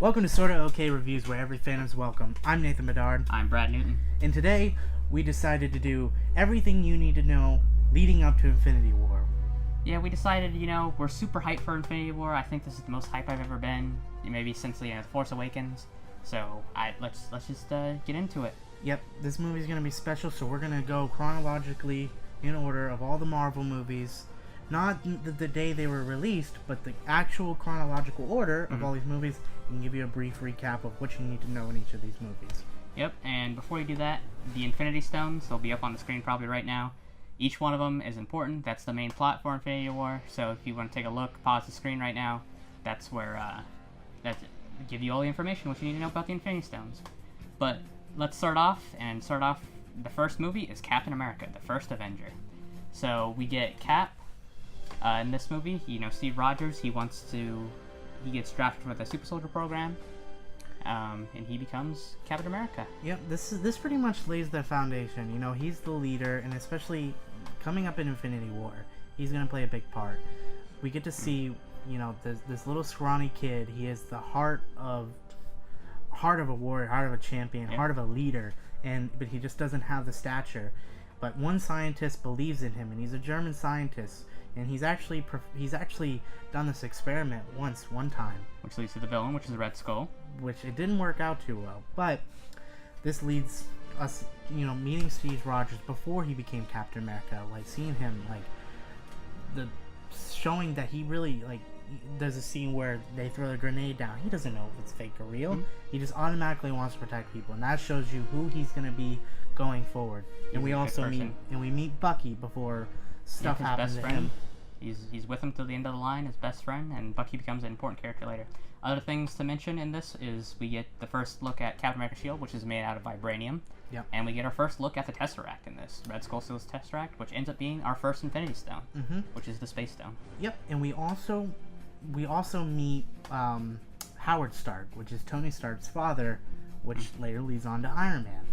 Welcome to SortaOkay Reviews, where every fan is welcome. I'm Nathan Bedard. I'm Brad Newton. And today, we decided to do everything you need to know leading up to Infinity War. Yeah, we decided, we're super hyped for Infinity War. I think this is the most hype I've ever been, maybe since The Force Awakens. So, let's just get into it. Yep, this movie's going to be special, so we're going to go chronologically in order of all the Marvel movies. Not the day they were released, but the actual chronological order of all these movies, and give you a brief recap of what you need to know in each of these movies. Yep, and before we do that, the Infinity Stones, they'll be up on the screen probably right now. Each one of them is important. That's the main plot for Infinity War, so if you want to take a look, pause the screen right now. That's where, give you all the information what you need to know about the Infinity Stones. But let's start off, the first movie is Captain America, the first Avenger. So we get Cap. In this movie, Steve Rogers, he gets drafted for the Super Soldier program, and he becomes Captain America. Yep, this pretty much lays the foundation. He's the leader, and especially coming up in Infinity War, he's going to play a big part. We get to see, this little scrawny kid. He is the heart of a warrior, heart of a champion, heart of a leader, but he just doesn't have the stature. But one scientist believes in him, and he's a German scientist. And he's actually done this experiment one time. Which leads to the villain, which is the Red Skull. Which it didn't work out too well. But this leads us, meeting Steve Rogers before he became Captain America. Seeing him, showing that he really, there's a scene where they throw the grenade down. He doesn't know if it's fake or real. Mm-hmm. He just automatically wants to protect people. And that shows you who he's going to be going forward. And we also meet Bucky before stuff happens to him. He's with him till the end of the line, his best friend, and Bucky becomes an important character later. Other things to mention in this is we get the first look at Captain America's shield, which is made out of vibranium. Yep. And we get our first look at the Tesseract in this. Red Skull steals Tesseract, which ends up being our first Infinity Stone, which is the Space Stone. Yep, and we also meet Howard Stark, which is Tony Stark's father, which later leads on to Iron Man.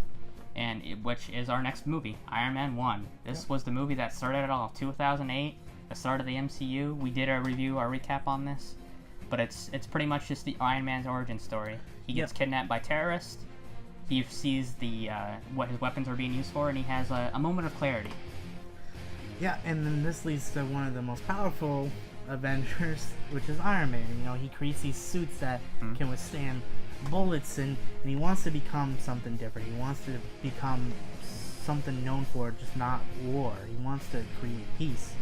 And which is our next movie, Iron Man 1. This was the movie that started it all, 2008, the start of the MCU. We did a review, our recap on this, but it's pretty much just the Iron Man's origin story. He gets kidnapped by terrorists, he sees what his weapons are being used for, and he has a moment of clarity. Yeah, and then this leads to one of the most powerful Avengers, which is Iron Man. He creates these suits that can withstand bullets, and he wants to become something different. He wants to become something known for just not war. He wants to create peace.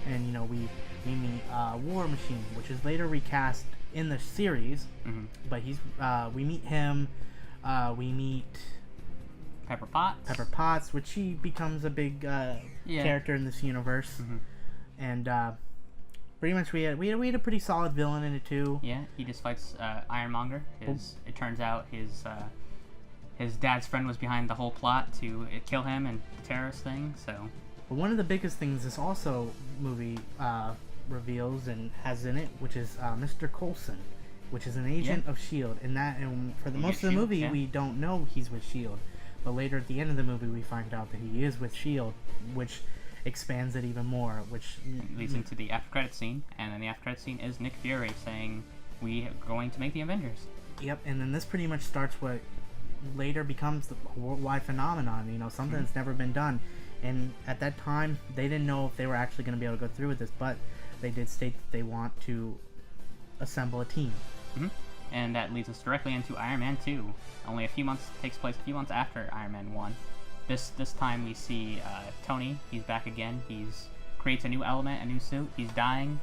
And we meet War Machine, which is later recast in the series. But we meet him. We meet Pepper Potts, which he becomes a big character in this universe. And pretty much we had a pretty solid villain in it too. Yeah, he just fights Ironmonger. It turns out his dad's friend was behind the whole plot to kill him and the terrorist thing. So, but one of the biggest things this also movie reveals and has in it, which is Mr. Coulson, which is an agent of S.H.I.E.L.D. And for the most of the movie, we don't know he's with S.H.I.E.L.D. But later at the end of the movie, we find out that he is with S.H.I.E.L.D., which expands it even more, which leads into the after credit scene. And then the after credit scene is Nick Fury saying, "We are going to make the Avengers." Yep, and then this pretty much starts what later becomes the worldwide phenomenon. Something that's never been done. And at that time, they didn't know if they were actually going to be able to go through with this, but they did state that they want to assemble a team. And that leads us directly into Iron Man 2. Takes place a few months after Iron Man 1. This time we see Tony. He's back again. Creates a new element, a new suit. He's dying.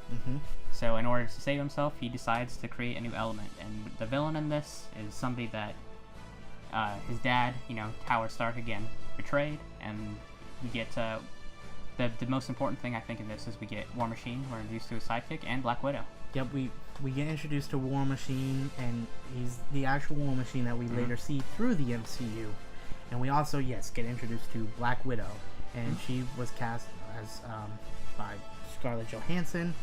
So in order to save himself, he decides to create a new element. And the villain in this is somebody that his dad, Howard Stark again, betrayed. And we get the most important thing I think in this is we get War Machine. We're introduced to his sidekick, and Black Widow. Yep, we get introduced to War Machine, and he's the actual War Machine that we later see through the MCU. And we also, get introduced to Black Widow, and she was cast as by Scarlett Johansson.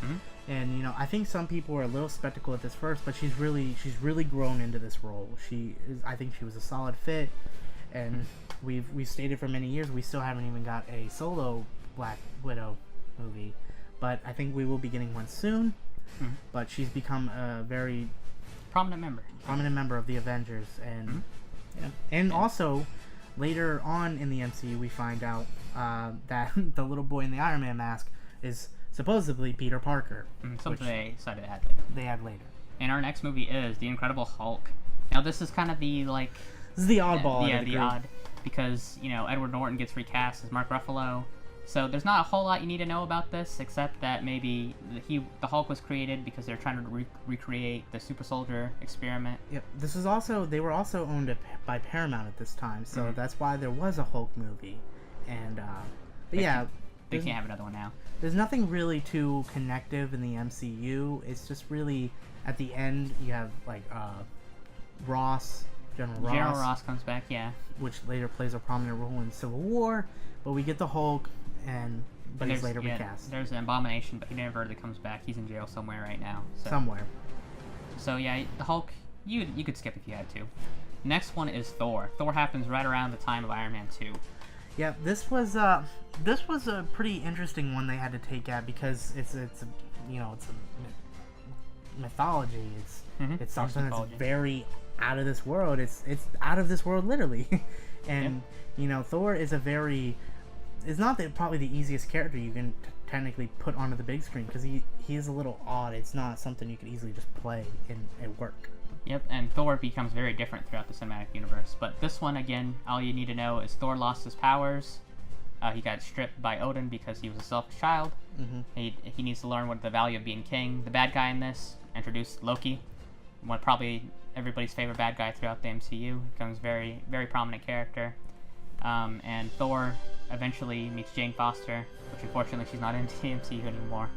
And I think some people were a little skeptical at this first, but she's really grown into this role. I think she was a solid fit, and we've stated for many years we still haven't even got a solo Black Widow movie, but I think we will be getting one soon. But she's become a very prominent member. Prominent member of the Avengers, and Mm-hmm. and also later on in the MCU we find out that the little boy in the Iron Man mask is supposedly Peter Parker. Something they decided to add later. They add later. And our next movie is The Incredible Hulk. Now this is kind of the like. This is the oddball. Yeah, the odd, because Edward Norton gets recast as Mark Ruffalo. So there's not a whole lot you need to know about this, except that maybe the Hulk was created because they're trying to recreate the super soldier experiment. Yep. This is also, they were also owned by Paramount at this time, so that's why there was a Hulk movie. And but yeah, they can't have another one now. There's nothing really too connective in the MCU. It's just really at the end you have like General Ross comes back, yeah, which later plays a prominent role in Civil War. But we get the Hulk, but he's later recast. There's an Abomination, but he never really comes back. He's in jail somewhere right now. So. Somewhere. So yeah, the Hulk, you could skip if you had to. Next one is Thor. Thor happens right around the time of Iron Man 2. Yeah, this was a pretty interesting one they had to take at, because it's a mythology. It's something that's very out of this world. It's out of this world literally. And Thor is it's not probably the easiest character you can technically put onto the big screen, because he is a little odd. It's not something you could easily just play and work. Yep, and Thor becomes very different throughout the cinematic universe. But this one, again, all you need to know is Thor lost his powers. He got stripped by Odin because he was a selfish child. He needs to learn what the value of being king. The bad guy in this, introduced Loki, probably everybody's favorite bad guy throughout the MCU. Becomes very, very prominent character. And Thor eventually meets Jane Foster, which unfortunately she's not into the MCU anymore.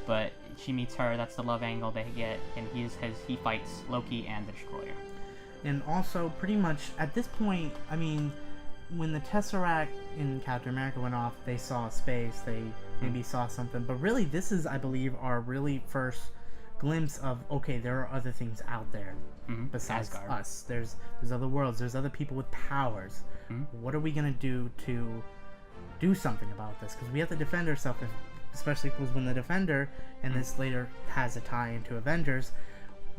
But she meets her. That's the love angle they get, and he fights Loki and the Destroyer. And also, pretty much at this point, I mean, when the Tesseract in Captain America went off, they saw space. They maybe saw something, but really, this is, I believe, our really first glimpse of, okay, there are other things out there besides Asgard. us. There's other worlds. There's other people with powers. What are we gonna do to do something about this? Because we have to defend ourselves, especially because when the Defender, and this later has a tie into Avengers,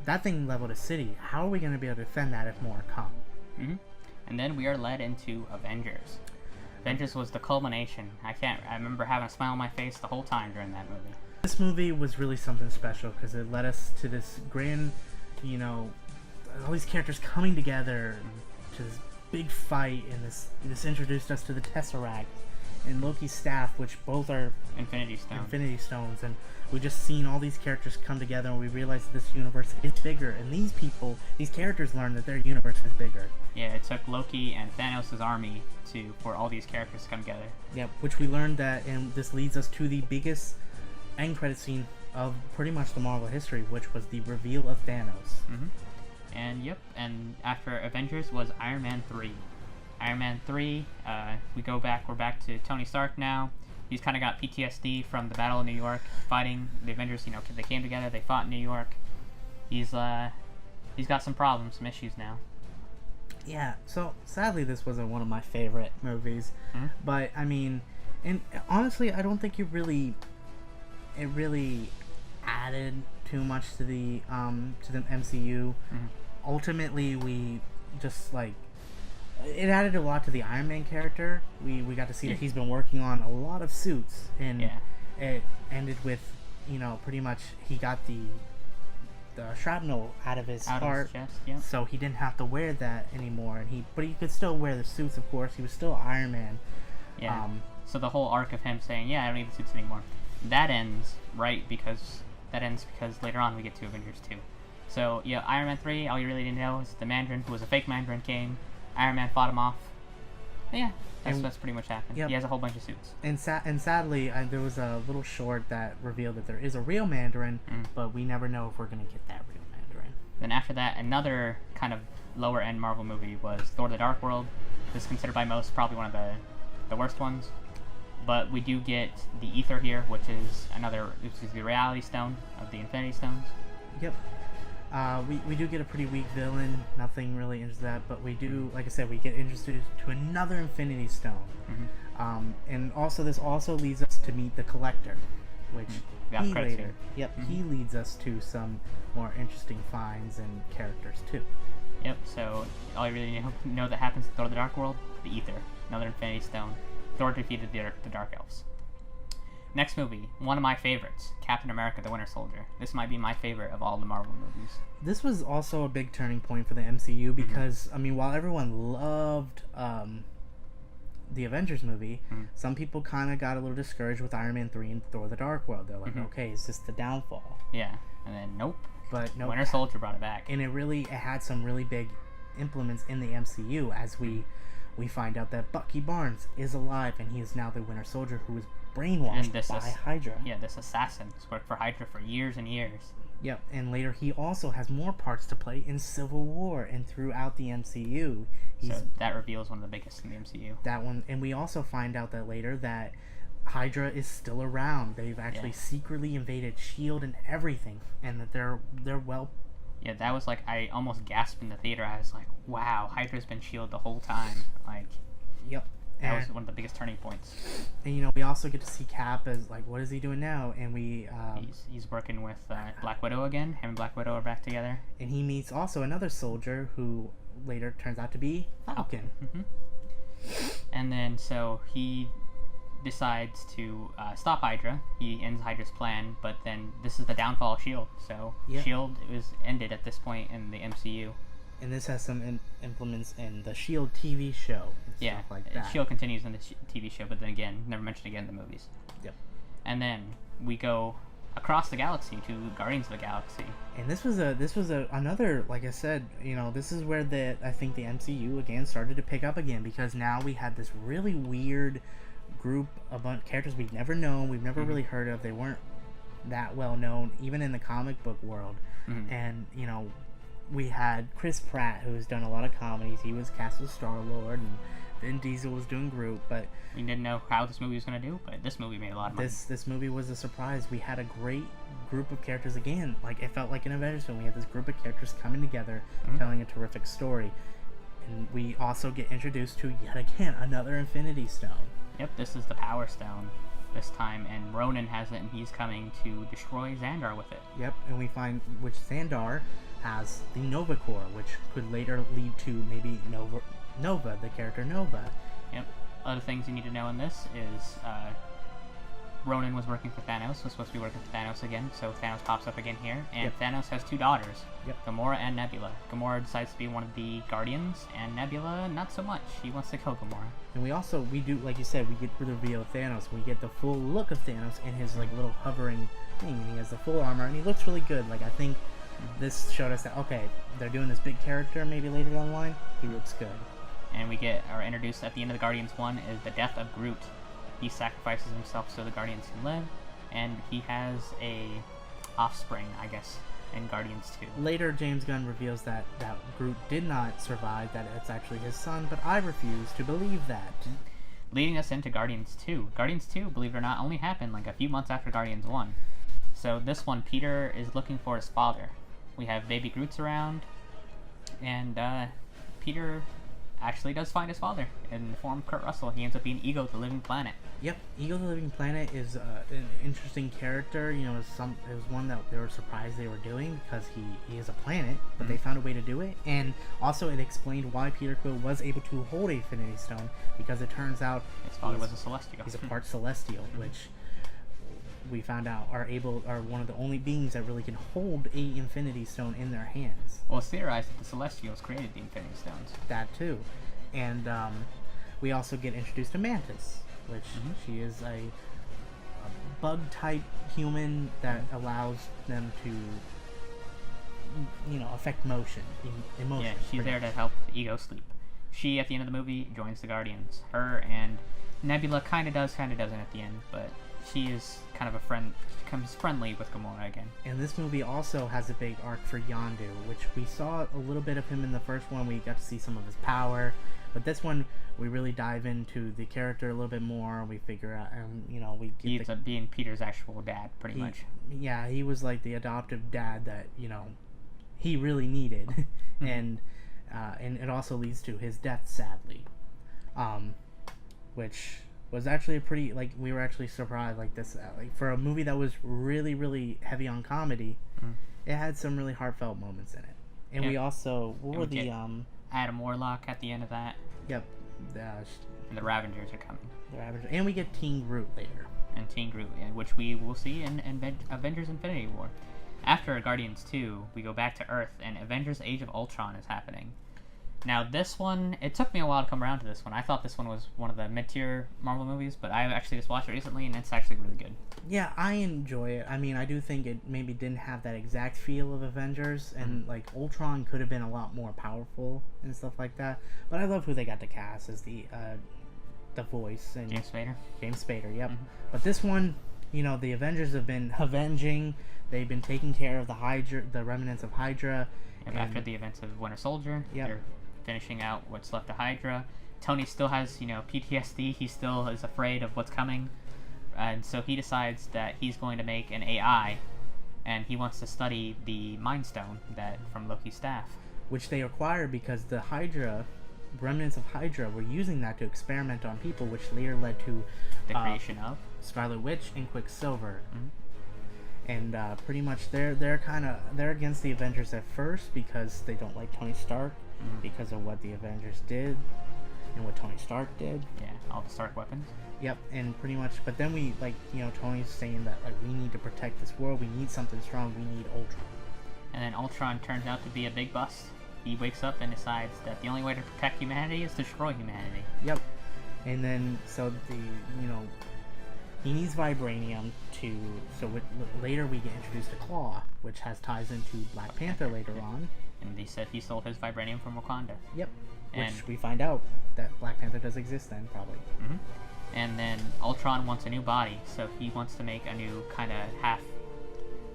that thing leveled a city. How are we gonna be able to defend that if more come? And then we are led into Avengers. Avengers was the culmination. I remember having a smile on my face the whole time during that movie. This movie was really something special because it led us to this grand, all these characters coming together to this big fight, and this introduced us to the Tesseract and Loki's staff, which both are Infinity Stones, and we just seen all these characters come together, and we realized this universe is bigger, and these characters learned that their universe is bigger. Yeah, it took Loki and Thanos' army for all these characters to come together. Yeah, which we learned that, and this leads us to the biggest end credit scene of pretty much the Marvel history, which was the reveal of Thanos. And after Avengers was Iron Man 3. Iron Man 3, we're back to Tony Stark now. He's kind of got PTSD from the Battle of New York, fighting the Avengers. They came together, they fought in New York. He's got some problems, some issues now. Yeah, so sadly this wasn't one of my favorite movies, but I mean, and honestly, I don't think it really added too much to the MCU. Ultimately, we just it added a lot to the Iron Man character. We got to see that he's been working on a lot of suits, and it ended with pretty much he got the shrapnel out of his heart, chest, so he didn't have to wear that anymore. But he could still wear the suits, of course. He was still Iron Man. Yeah. So the whole arc of him saying, "Yeah, I don't need the suits anymore," that ends because later on we get to Avengers 2. So yeah, Iron Man 3. All you really need to know is the Mandarin, who was a fake Mandarin, came. Iron Man fought him off. Yeah, that's pretty much happened. He has a whole bunch of suits. And sadly, there was a little short that revealed that there is a real Mandarin, but we never know if we're going to get that real Mandarin. Then after that, another kind of lower end Marvel movie was Thor: The Dark World. This is considered by most probably one of the worst ones. But we do get the Ether here, which is the Reality Stone of the Infinity Stones. Yep. We do get a pretty weak villain. Nothing really into that, but we do, like I said, we get introduced to another Infinity Stone. And also this also leads us to meet the Collector. which Got he credit later, scene. yep, he leads us to some more interesting finds and characters too. Yep, so all you really know that happens in Thor the Dark World, the Ether, another Infinity Stone. Thor defeated the Dark Elves. Next movie, one of my favorites, Captain America the Winter Soldier. This might be my favorite of all the Marvel movies. This was also a big turning point for the MCU because, I mean, while everyone loved the Avengers movie, some people kind of got a little discouraged with Iron Man 3 and Thor the Dark World. They're like, okay, is this the downfall? Yeah, and then nope. But no, Winter Soldier brought it back. And it had some really big implements in the MCU as we find out that Bucky Barnes is alive and he is now the Winter Soldier who was brainwashed by Hydra. Yeah, this assassin has worked for Hydra for years and years. Yep, and later he also has more parts to play in Civil War and throughout the MCU. So that reveals one of the biggest in the MCU. That one, and we also find out that later that Hydra is still around. They've actually secretly invaded S.H.I.E.L.D. and everything, and that they're well. Yeah, that was like, I almost gasped in the theater. I was like, wow, Hydra's been S.H.I.E.L.D. the whole time. Like, yep. That was one of the biggest turning points. And you know, we also get to see Cap as like, what is he doing now? And we he's working with Black Widow again. Him and Black Widow are back together. And he meets also another soldier who later turns out to be Falcon. And then so he decides to stop Hydra. He ends Hydra's plan, but then this is the downfall of S.H.I.E.L.D. So S.H.I.E.L.D. was ended at this point in the MCU. And this has some implements in the S.H.I.E.L.D. TV show and stuff like that. S.H.I.E.L.D. continues in the TV show, but then again, never mentioned again in the movies. Yep. And then we go across the galaxy to Guardians of the Galaxy. And this was another, like I said, you know, this is where I think the MCU again started to pick up again, because now we had this really weird group of characters we've never known, we've never really heard of. They weren't that well known, even in the comic book world. And, you know, we had Chris Pratt, who's done a lot of comedies. He was cast as Star-Lord, and Vin Diesel was doing Groot, but we didn't know how this movie was going to do, but this movie made a lot of money. This movie was a surprise. We had a great group of characters again. Like, it felt like an Avengers film. We had this group of characters coming together, telling a terrific story. And we also get introduced to, yet again, another Infinity Stone. Yep, this is the Power Stone this time, and Ronan has it, and he's coming to destroy Xandar with it. Yep, and we find which Xandar has the Nova Core, which could later lead to maybe Nova, the character Nova. Yep. Other things you need to know in this is Ronan was working for Thanos, was supposed to be working for Thanos again, so Thanos pops up again here, and Thanos has two daughters, Gamora and Nebula. Gamora decides to be one of the Guardians, and Nebula, not so much. He wants to kill Gamora. And we do, like you said, we get the reveal of Thanos. We get the full look of Thanos in his, like, little hovering thing, and he has the full armor, and he looks really good. Like, I think this showed us that, okay, they're doing this big character maybe later down the line. He looks good. And we are introduced at the end of the Guardians 1 is the death of Groot. He sacrifices himself so the Guardians can live, and he has a offspring, I guess, in Guardians 2. Later, James Gunn reveals that Groot did not survive, that it's actually his son, but I refuse to believe that. Leading us into Guardians 2. Guardians 2, believe it or not, only happened like a few months after Guardians 1. So this one, Peter is looking for his father. We have baby Groot's around, and Peter actually does find his father in the form of Kurt Russell. He ends up being Ego the Living Planet. Yep, Ego the Living Planet is an interesting character. You know, it was one that they were surprised they were doing, because he is a planet, but they found a way to do it. And also it explained why Peter Quill was able to hold a Infinity Stone, because it turns out his father was a Celestial. He's a part Celestial, which we found out are one of the only beings that really can hold a Infinity Stone in their hands. Well, it's theorized that the Celestials created the Infinity Stones. That too. And we also get introduced to Mantis, which she is a bug-type human that allows them to, you know, affect motion, emotion. Yeah, she's there to help Ego sleep. She, at the end of the movie, joins the Guardians. Her and Nebula kind of does, kind of doesn't at the end, but she is kind of becomes friendly with Gamora again. And this movie also has a big arc for Yondu, which we saw a little bit of him in the first one. We got to see some of his power, but this one we really dive into the character a little bit more. We figure out, you know, he ends up being Peter's actual dad, pretty much. Yeah, he was like the adoptive dad that, you know, he really needed, and it also leads to his death, sadly, which was actually a pretty, like, we were actually surprised, like, this, like, for a movie that was really, really heavy on comedy, it had some really heartfelt moments in it. And we also, what were the, Adam Warlock at the end of that. Yep. And the Ravengers are coming. And we get Teen Groot later. And Teen Groot, which we will see in Avengers Infinity War. After Guardians 2, we go back to Earth, and Avengers Age of Ultron is happening. Now, this one, it took me a while to come around to this one. I thought this one was one of the mid-tier Marvel movies, but I actually just watched it recently, and it's actually really good. Yeah, I enjoy it. I mean, I do think it maybe didn't have that exact feel of Avengers, and, like, Ultron could have been a lot more powerful and stuff like that. But I love who they got to cast as the voice. And James Spader. James Spader, yep. But this one, you know, the Avengers have been avenging. They've been taking care of the remnants of Hydra. And after the events of Winter Soldier, they're finishing out what's left of Hydra. Tony still has, PTSD. He still is afraid of what's coming. And so he decides that he's going to make an AI, and he wants to study the Mind Stone from Loki's staff. Which they acquired because the remnants of Hydra were using that to experiment on people, which later led to the creation of Scarlet Witch and Quicksilver. And pretty much they're against the Avengers at first because they don't like Tony Stark because of what the Avengers did and what Tony Stark did. Yeah, all the Stark weapons. Yep, and pretty much, but then we, Tony's saying that, we need to protect this world, we need something strong, we need Ultron. And then Ultron turns out to be a big bust. He wakes up and decides that the only way to protect humanity is to destroy humanity. Yep. And then, so he needs vibranium later we get introduced to Claw, which has ties into Black Panther later on. And he said he stole his vibranium from Wakanda. Yep. Which we find out that Black Panther does exist then, probably. And then Ultron wants a new body, so he wants to make a new kind of half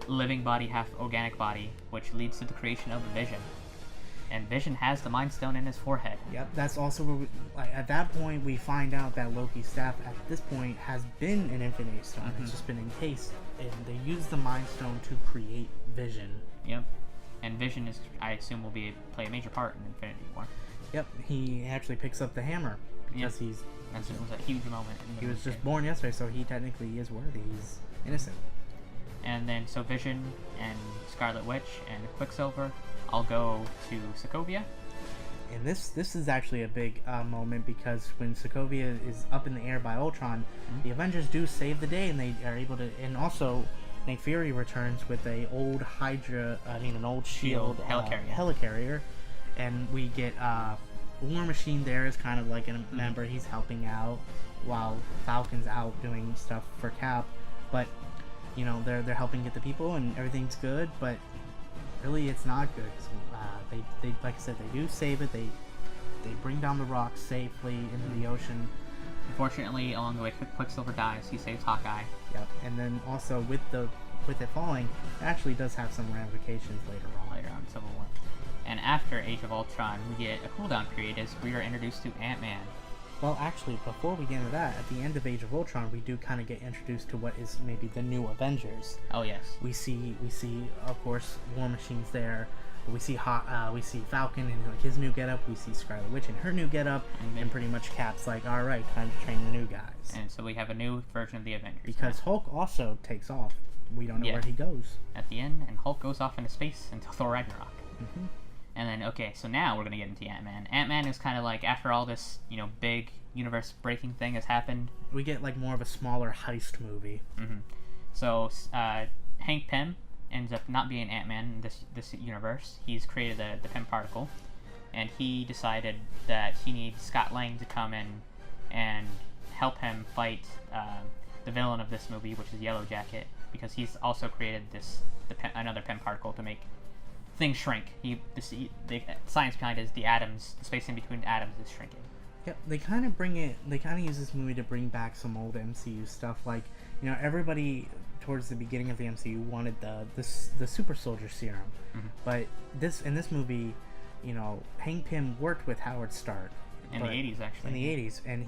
living body, half organic body, which leads to the creation of Vision. And Vision has the Mind Stone in his forehead. Yep, that's also where at that point we find out that Loki's staff at this point has been an Infinity Stone. It's just been encased, and they use the Mind Stone to create Vision. Yep. And Vision I assume, will play a major part in Infinity War. Yep, he actually picks up the hammer because that was a huge moment. He was just born yesterday, so he technically is worthy. He's innocent. And then, so Vision and Scarlet Witch and Quicksilver all go to Sokovia. And this is actually a big moment because when Sokovia is up in the air by Ultron, the Avengers do save the day, and they are able to. And also, Nick Fury returns with an old SHIELD helicarrier, and we get War Machine there is kind of like a member. He's helping out while Falcon's out doing stuff for Cap, but they're helping get the people and everything's good, but really it's not good. They like I said, they do save it. They bring down the rock safely into the ocean. Unfortunately, along the way, Quicksilver dies. He saves Hawkeye. Yep, and then also with it falling, it actually does have some ramifications later on in Civil War. And after Age of Ultron, we get a cooldown period as we are introduced to Ant-Man. Well, actually, before we get into that, at the end of Age of Ultron, we do kind of get introduced to what is maybe the new Avengers. Oh yes. We see, of course, War Machine's there. We see Falcon in his new getup. We see Scarlet Witch in her new getup, and pretty much Cap's like, all right, time to train the new guys. And so we have a new version of the Avengers. Because Hulk also takes off. We don't know where he goes at the end, and Hulk goes off into space until Thor Ragnarok. And then, okay, so now we're going to get into Ant-Man. Ant-Man is kind of like, after all this, big universe-breaking thing has happened, we get, more of a smaller heist movie. So, Hank Pym ends up not being Ant-Man in this universe. He's created the Pym particle, and he decided that he needs Scott Lang to come in and help him fight the villain of this movie, which is Yellow Jacket, because he's also created another Pym particle to make things shrink. The science behind it is the atoms, the space in between atoms is shrinking. Yep, they kind of use this movie to bring back some old MCU stuff. Everybody towards the beginning of the MCU wanted the super soldier serum, but in this movie, Hank Pym worked with Howard Stark, In the 80s, actually. In the 80s, and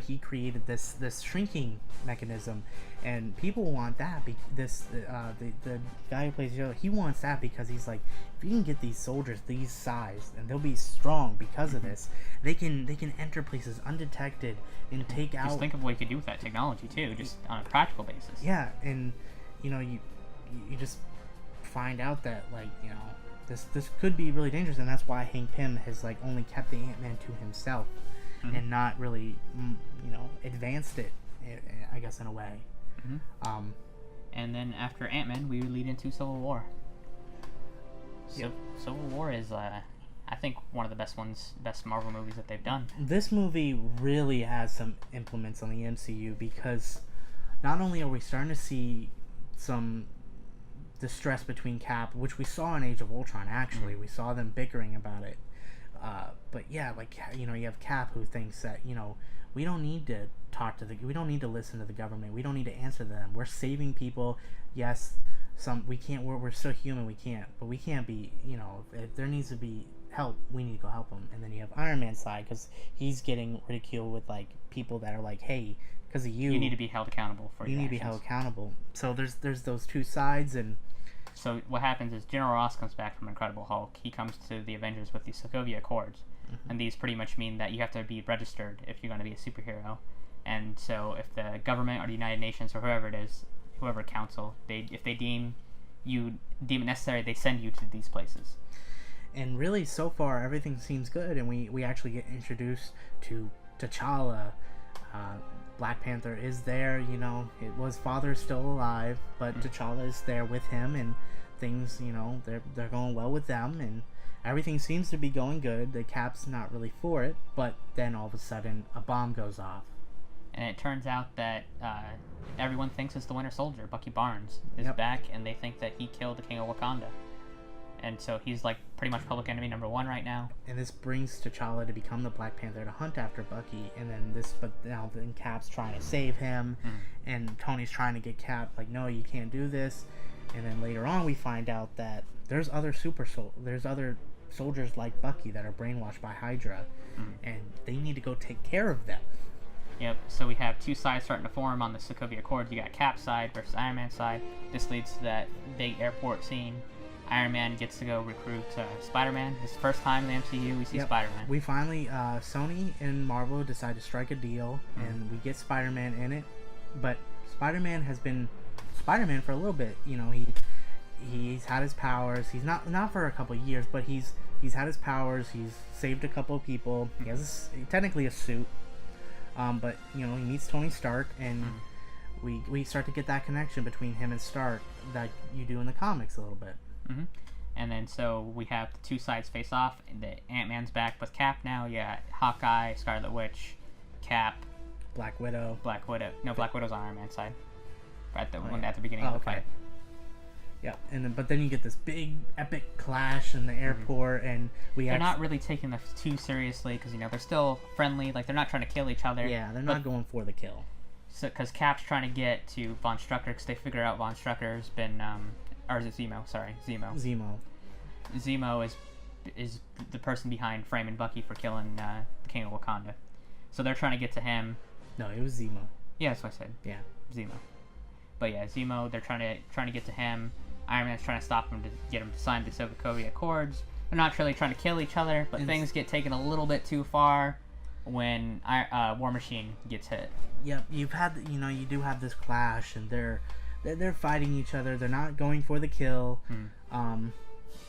he created this shrinking mechanism, and people want that. The guy who plays Joe, he wants that because he's like, if you can get these soldiers these size, and they'll be strong because of this, they can enter places undetected and take out. Just think of what you could do with that technology too, just on a practical basis. Yeah, and you just find out that, like, this could be really dangerous, and that's why Hank Pym has, like, only kept the Ant-Man to himself and not really advanced it, I guess, in a way. And then after Ant-Man, we lead into Civil War. Yep. Civil War is I think one of the best Marvel movies that they've done. This movie really has some implements on the MCU, because not only are we starting to see some distress between Cap, which we saw in Age of Ultron, actually. We saw them bickering about it. But yeah, like, you have Cap who thinks that, we don't need to we don't need to listen to the government. We don't need to answer them. We're saving people. Yes, we can't, we're still human, but we can't be, if there needs to be help, we need to go help them. And then you have Iron Man's side, because he's getting ridiculed with, like, people that are like, hey, because of you need to be held accountable for your need to be held accountable. So there's those two sides. And so what happens is General Ross comes back from Incredible Hulk. He comes to the Avengers with the Sokovia Accords, and these pretty much mean that you have to be registered if you're going to be a superhero. And so if the government or the United Nations or whoever it is, whoever council, if they deem it necessary, they send you to these places. And really, so far, everything seems good, and we actually get introduced to T'Challa. Black Panther is there, his father's still alive, but T'Challa is there with him, and things, they're going well with them, and everything seems to be going good. The Cap's not really for it, but then all of a sudden, a bomb goes off. And it turns out that everyone thinks it's the Winter Soldier. Bucky Barnes is back, and they think that he killed the King of Wakanda. And so he's, like, pretty much public enemy number one right now. And this brings T'Challa to become the Black Panther to hunt after Bucky. And then Cap's trying to save him, and Tony's trying to get Cap, like, no, you can't do this. And then later on, we find out that there's other soldiers like Bucky that are brainwashed by Hydra, and they need to go take care of them. Yep, so we have two sides starting to form on the Sokovia Accords. You got Cap's side versus Iron Man's side. This leads to that big airport scene. Iron Man gets to go recruit Spider-Man. This is the first time in the MCU we see Spider-Man. We finally, Sony and Marvel decide to strike a deal, and we get Spider-Man in it. But Spider-Man has been Spider-Man for a little bit. He's had his powers. He's not for a couple of years, but he's had his powers. He's saved a couple of people. He has technically a suit. But he meets Tony Stark, and we start to get that connection between him and Stark that you do in the comics a little bit. And then so we have the two sides face off. The Ant-Man's back with Cap now. Yeah, Hawkeye, Scarlet Witch, Cap, Black Widow. No, Black Widow's on Iron Man's side. At the beginning of the fight. Yeah, but then you get this big epic clash in the airport, and they're not really taking this too seriously, because they're still friendly. Like, they're not trying to kill each other. Yeah, they're not going for the kill. So because Cap's trying to get to Von Strucker, because they figure out Von Strucker's been or is it Zemo? Sorry, Zemo. Zemo is the person behind framing Bucky for killing the King of Wakanda. So they're trying to get to him. No, it was Zemo. Yeah, that's what I said. Yeah, Zemo. But yeah, Zemo. They're trying to get to him. Iron Man's trying to stop him to get him to sign the Sokovia Accords. They're not really trying to kill each other, but things get taken a little bit too far when War Machine gets hit. Yep, you do have this clash, and they're fighting each other. They're not going for the kill. And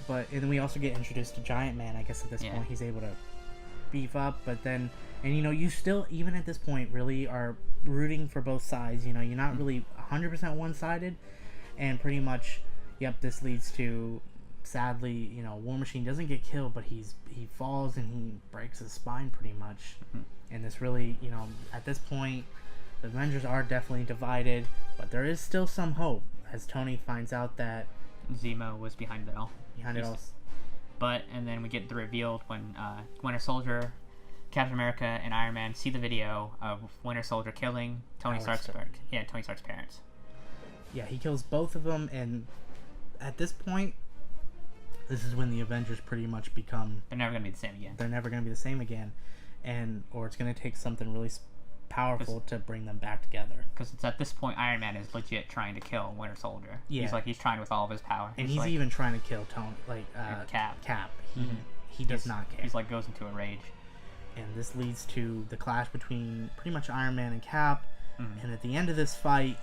then we also get introduced to Giant Man. I guess at this point he's able to beef up, but then you still, even at this point, really are rooting for both sides. You're not really 100% one-sided, and pretty much. Yep, this leads to, sadly, War Machine doesn't get killed, but he falls and he breaks his spine pretty much. And this really, at this point, the Avengers are definitely divided, but there is still some hope as Tony finds out that Zemo was behind it all. But, and then we get the reveal when Winter Soldier, Captain America, and Iron Man see the video of Winter Soldier killing Tony Stark's parents. Yeah, he kills both of them, and at this point, this is when the Avengers pretty much become... They're never going to be the same again. They're never going to be the same again. or it's going to take something really powerful to bring them back together. Because it's at this point Iron Man is legit trying to kill Winter Soldier. Yeah. He's trying with all of his power. And he's even trying to kill Tony, Cap. He does not care. He's goes into a rage. And this leads to the clash between pretty much Iron Man and Cap. And at the end of this fight,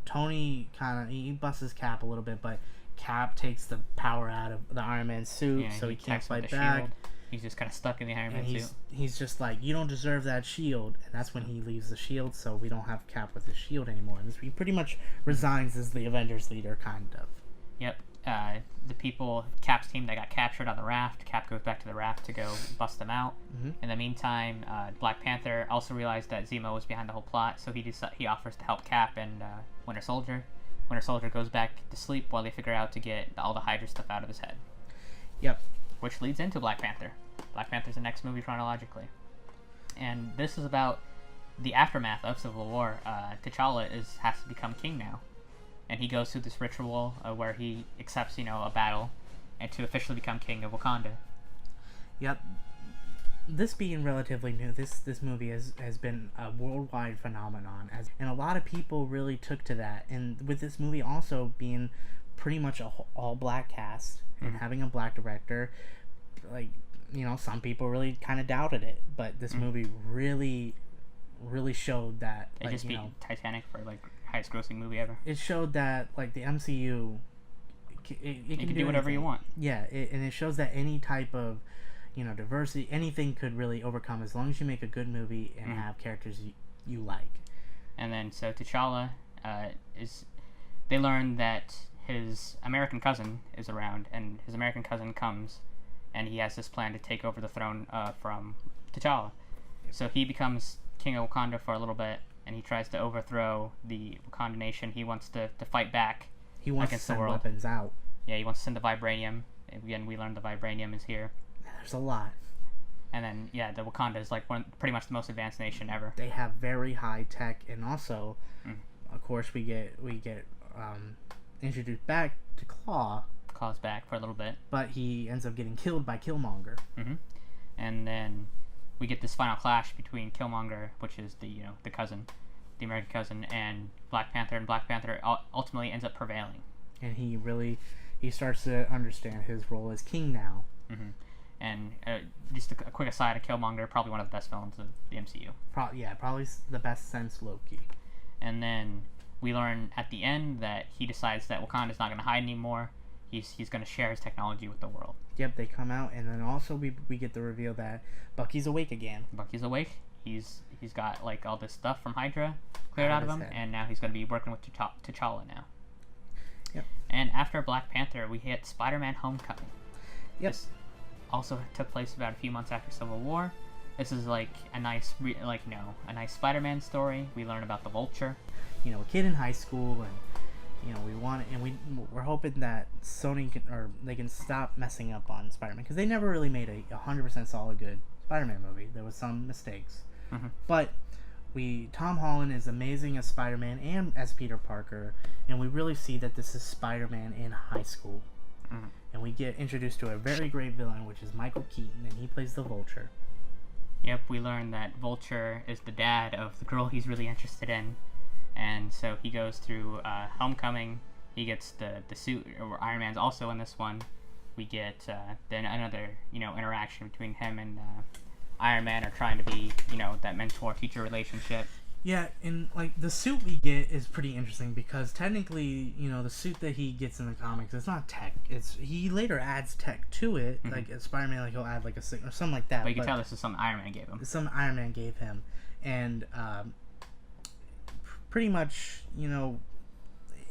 Tony he busts Cap a little bit, but Cap takes the power out of the Iron Man suit, so he can't fight back. Shield. He's just kind of stuck in the Iron Man suit. He's just like, you don't deserve that shield, and that's when he leaves the shield, so we don't have Cap with his shield anymore. And he pretty much resigns as the Avengers leader, kind of. Yep. The people, Cap's team that got captured on the raft, Cap goes back to the raft to go bust them out. In the meantime, Black Panther also realized that Zemo was behind the whole plot, so he offers to help Cap and Winter Soldier. Winter Soldier goes back to sleep while they figure out to get all the Hydra stuff out of his head. Yep. Which leads into Black Panther. Black Panther's the next movie chronologically. And this is about the aftermath of Civil War. T'Challa has to become king now. And he goes through this ritual where he accepts, a battle and to officially become king of Wakanda. Yep. This being relatively new, this movie has been a worldwide phenomenon. And a lot of people really took to that. And with this movie also being pretty much an all-black cast and having a black director, some people really kind of doubted it. But this movie really showed that. It just beat Titanic for, highest grossing movie ever. It showed that the MCU it can do whatever you want. Yeah, and it shows that any type of diversity, anything could really overcome as long as you make a good movie and have characters you like. And then so T'Challa they learn that his American cousin is around, and his American cousin comes and he has this plan to take over the throne from T'Challa. Yep. So he becomes king of Wakanda for a little bit, and he tries to overthrow the Wakanda nation. He wants to fight back. He wants to send weapons out. Yeah, he wants to send the vibranium. Again, we learned the vibranium is here. There's a lot. And then, the Wakanda is pretty much the most advanced nation ever. They have very high tech, and also, of course, we get introduced back to Claw. Claw's back for a little bit, but he ends up getting killed by Killmonger. And then we get this final clash between Killmonger, which is the cousin, the American cousin, and Black Panther. And Black Panther ultimately ends up prevailing. And he starts to understand his role as king now. And just a quick aside, Killmonger, probably one of the best villains of the MCU. Probably the best since Loki. And then we learn at the end that he decides that Wakanda's not going to hide anymore. He's going to share his technology with the world. Yep, they come out, and then also we get the reveal that Bucky's awake again. Bucky's awake. He's got all this stuff from Hydra cleared out of him, and now he's going to be working with T'Challa now. Yep. And after Black Panther, we hit Spider-Man: Homecoming. Yep. This also took place about a few months after Civil War. This is a nice Spider-Man story. We learn about the Vulture. A kid in high school, and we're hoping that Sony they can stop messing up on Spider-Man, because they never really made a 100% solid good Spider-Man movie. There was some mistakes, but Tom Holland is amazing as Spider-Man and as Peter Parker, and we really see that this is Spider-Man in high school. And we get introduced to a very great villain, which is Michael Keaton, and he plays the Vulture. Yep, we learn that Vulture is the dad of the girl he's really interested in. And so he goes through Homecoming. He gets the suit. Or Iron Man's also in this one. We get then another interaction between him and Iron Man, are trying to be that mentor-teacher relationship. Yeah, and the suit we get is pretty interesting, because technically the suit that he gets in the comics, it's not tech. He later adds tech to it, like Spider-Man, he'll add a signal or something like that. But you can tell this is something Iron Man gave him. Something Iron Man gave him, and pretty much,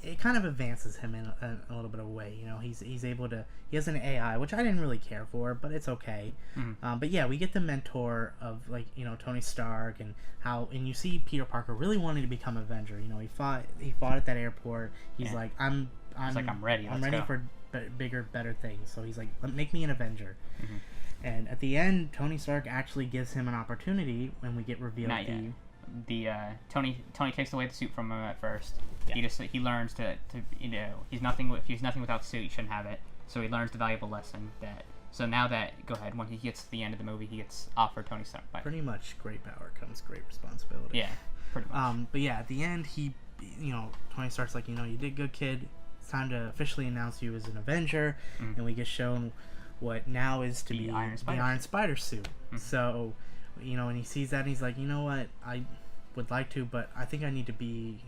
it kind of advances him in a little bit of a way. He's able to. He has an AI, which I didn't really care for, but it's okay. But yeah, we get the mentor of Tony Stark, and you see Peter Parker really wanting to become Avenger. He fought at that airport. He's like, I'm ready. I'm ready for bigger, better things. So he's like, make me an Avenger. And at the end, Tony Stark actually gives him an opportunity when we get revealed. Not yet. Tony takes away the suit from him at first. Yeah. He learns to he's nothing. If he's nothing without the suit, he shouldn't have it. So he learns the valuable lesson that So now that, go ahead, when he gets to the end of the movie, he gets offered Tony Stark. Pretty much, great power comes great responsibility. Yeah, pretty much. But yeah, at the end, Tony Stark's like, you did good, kid. It's time to officially announce you as an Avenger, and we get shown what now is to be the Iron Spider suit. So, and he sees that, and he's like, you know what, I would like to, but I think I need to be,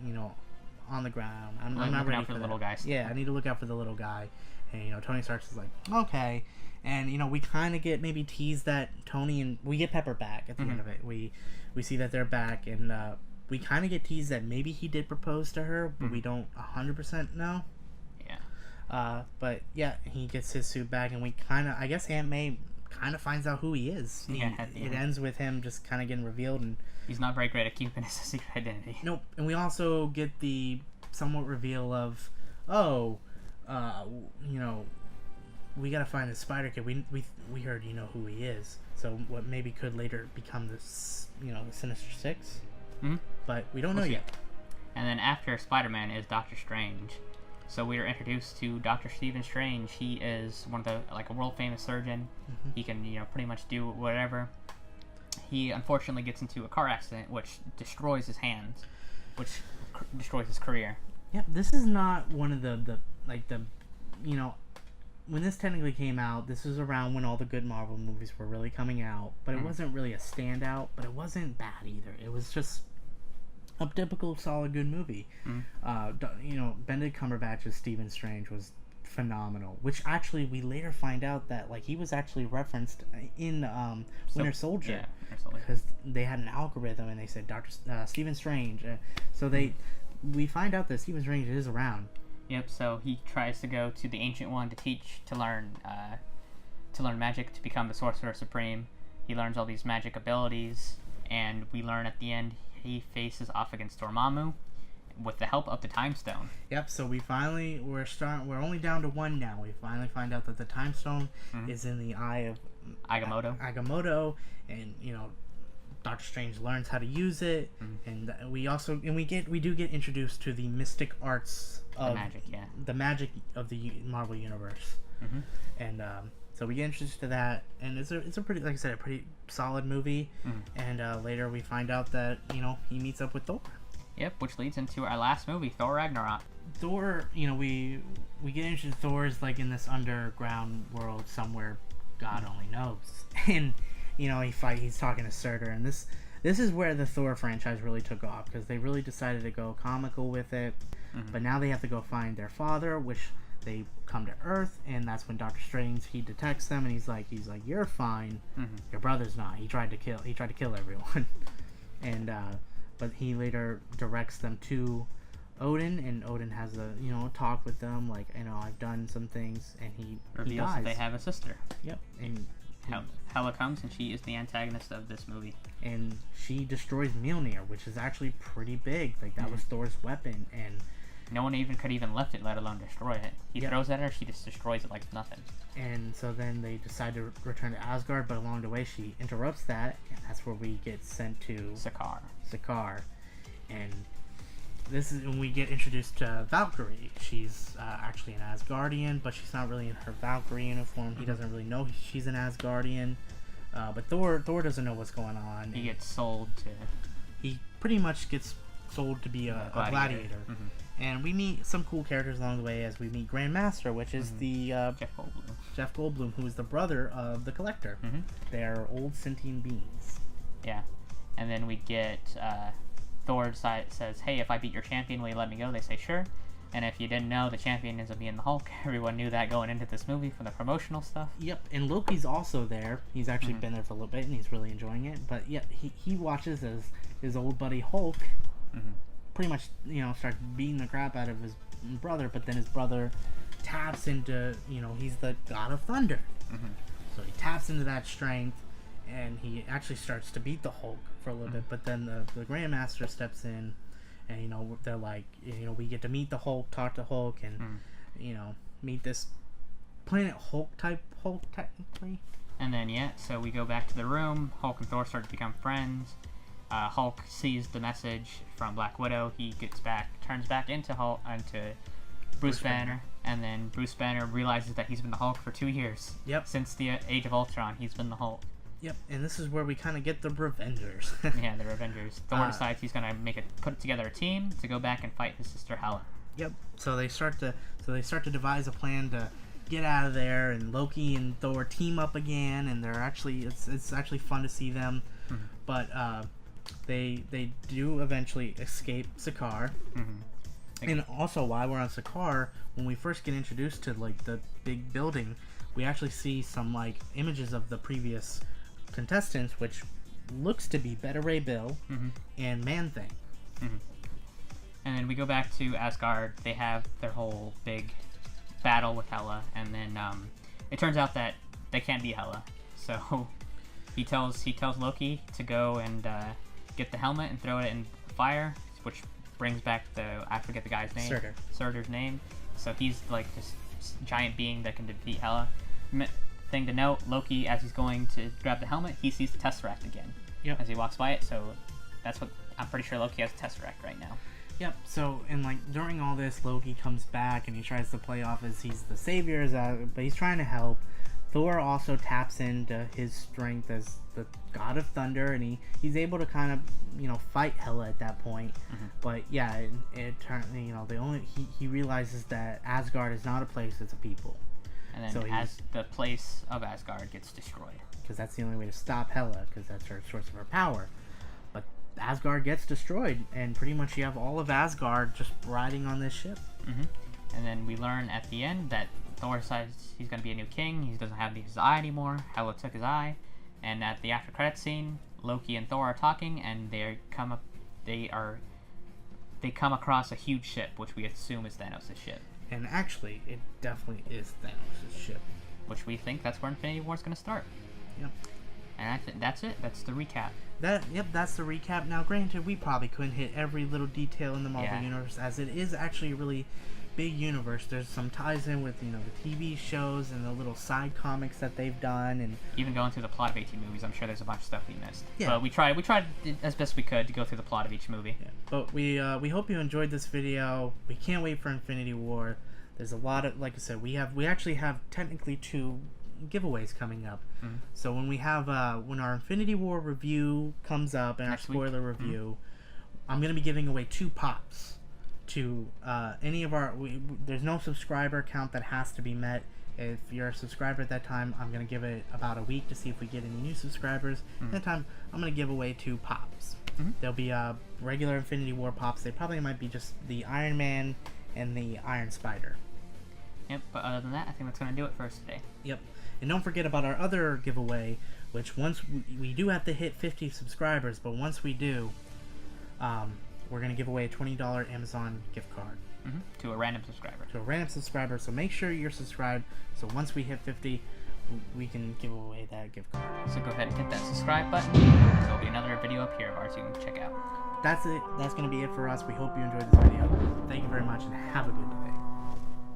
on the ground. I'm not ready for the little guy. Yeah, I need to look out for the little guy. And Tony Stark's is like, okay. And we kind of get maybe teased that Tony and we get Pepper back at the end of it. We see that they're back, and we kind of get teased that maybe he did propose to her, but we don't 100% know. Yeah. But yeah, he gets his suit back, and we I guess Aunt May kind of finds out who he is. It ends with him just kind of getting revealed, and he's not very great at keeping his secret identity. Nope. And we also get the somewhat reveal of, we gotta find the Spider Kid. We heard who he is. So what maybe could later become this the Sinister Six. But we don't know yet. And then after Spider-Man is Doctor Strange. So we are introduced to Dr. Stephen Strange. He is one of the a world famous surgeon. He can pretty much do whatever. He unfortunately gets into a car accident which destroys his hands, which destroys his career. Yeah, this is not one of the when this technically came out, this was around when all the good Marvel movies were really coming out, but it wasn't really a standout, but it wasn't bad either. It was just a typical solid good movie. Benedict Cumberbatch's Stephen Strange was phenomenal, which actually we later find out that he was actually referenced in Winter Soldier, because they had an algorithm and they said Stephen Strange, so we find out that Stephen Strange is around. Yep. So he tries to go to the Ancient One to learn magic, to become the Sorcerer Supreme. He learns all these magic abilities, and we learn at the end he faces off against Dormammu with the help of the Time Stone. Yep. So we're only down to one now. We finally find out that the Time Stone is in the eye of Agamotto, and Doctor Strange learns how to use it, and we do get introduced to the mystic arts of the magic of the Marvel universe, and so we get introduced to that, and it's a pretty, like I said, a pretty solid movie, and later we find out that he meets up with Thor. Yep, which leads into our last movie, Thor Ragnarok. Thor, we get introduced to Thor is in this underground world somewhere, God only knows, and he's talking to Surtur, and this is where the Thor franchise really took off, because they really decided to go comical with it. But now they have to go find their father, which they come to Earth, and that's when Doctor Strange, he detects them, and he's like, you're fine, your brother's not. He tried to kill everyone, and but he later directs them to Odin, and Odin has a talk with them, I've done some things, and he reveals dies. That they have a sister. Yep, and Hela comes, and she is the antagonist of this movie. And she destroys Mjolnir, which is actually pretty big. That was Thor's weapon, and no one could even lift it, let alone destroy it. He throws it at her, she just destroys it like nothing. And so then they decide to return to Asgard, but along the way she interrupts that, and that's where we get sent to Sakaar. And this is when we get introduced to Valkyrie. She's actually an Asgardian, but she's not really in her Valkyrie uniform. He doesn't really know she's an Asgardian. But Thor doesn't know what's going on. He gets sold to... He pretty much gets sold to be a gladiator. And we meet some cool characters along the way, as we meet Grandmaster, which is the... Jeff Goldblum, who is the brother of the Collector. They're old sentient beings. Yeah. And then we get... Thor says, hey, if I beat your champion, will you let me go? They say, sure. And if you didn't know, the champion ends up being the Hulk. Everyone knew that going into this movie from the promotional stuff. Yep, and Loki's also there. He's actually been there for a little bit, and he's really enjoying it. But yeah, he watches as his old buddy Hulk pretty much, starts beating the crap out of his brother, but then his brother taps into, he's the god of thunder. So he taps into that strength, and he actually starts to beat the Hulk for a little bit, but then the Grandmaster steps in, and they're like, we get to meet the Hulk, talk to Hulk, and meet this Planet Hulk type Hulk technically. And then so we go back to the room. Hulk and Thor start to become friends. Hulk sees the message from Black Widow. He turns back into Hulk, into Bruce Banner. And then Bruce Banner realizes that he's been the Hulk for 2 years. Yep. Since the Age of Ultron, he's been the Hulk. Yep, and this is where we kind of get the Revengers. Yeah, the Revengers. Thor decides he's gonna put together a team to go back and fight his sister Hela. Yep. So they start to devise a plan to get out of there, and Loki and Thor team up again, and it's actually fun to see them. Mm-hmm. But they do eventually escape Sakaar. Mm-hmm. And also, while we're on Sakaar, when we first get introduced to like the big building, we actually see some like images of the previous contestants, which looks to be Beta Ray Bill and Man Thing. Mm-hmm. And then we go back to Asgard. They have their whole big battle with Hela, and then it turns out that they can't beat Hela. So he tells Loki to go and get the helmet and throw it in fire, which brings back I forget the guy's name. Surtur's name. So he's like this giant being that can defeat Hela. Thing to note, Loki, as he's going to grab the helmet, he sees the Tesseract again as he walks by it. So that's what I'm pretty sure Loki has a Tesseract right now. Yep. So, and like during all this, Loki comes back and he tries to play off as he's the savior, but he's trying to help. Thor also taps into his strength as the god of thunder, and he's able to kind of fight Hela at that point. But yeah, it turned he realizes that Asgard is not a place, it's a people. And then as the place of Asgard gets destroyed, because that's the only way to stop Hela, because that's her source of her power. But Asgard gets destroyed, and pretty much you have all of Asgard just riding on this ship. And then we learn at the end that Thor decides he's going to be a new king. He doesn't have his eye anymore. Hela took his eye. And at the after credits scene, Loki and Thor are talking, and they come across a huge ship, which we assume is Thanos' ship. And actually, it definitely is Thanos' ship. Which we think that's where Infinity War is going to start. Yep. And I think that's it. That's the recap. That's the recap. Now, granted, we probably couldn't hit every little detail in the Marvel Universe, as it is actually a really big universe. There's some ties in with, the TV shows and the little side comics that they've done, and even going through the plot of 18 movies, I'm sure there's a bunch of stuff we missed. Yeah. But we tried as best we could to go through the plot of each movie. Yeah. But we hope you enjoyed this video. We can't wait for Infinity War. There's a lot of, like I said, we actually have technically 2 giveaways coming up. So when we have when our Infinity War review comes up and next our spoiler week. review, I'm gonna be giving away 2 pops to any of our. There's no subscriber count that has to be met. If you're a subscriber at that time, I'm gonna give it about a week to see if we get any new subscribers. At that time, I'm gonna give away 2 pops. There'll be regular Infinity War pops. They probably might be just the Iron Man and the Iron Spider. Yep, but other than that, I think that's going to do it for us today. Yep. And don't forget about our other giveaway, which once we do have to hit 50 subscribers, but once we do, we're going to give away a $20 Amazon gift card. To a random subscriber. To a random subscriber, so make sure you're subscribed, so once we hit 50, we can give away that gift card. So go ahead and hit that subscribe button. There'll be another video up here of ours you can check out. That's it. That's going to be it for us. We hope you enjoyed this video. Thank you very much, and have a good day.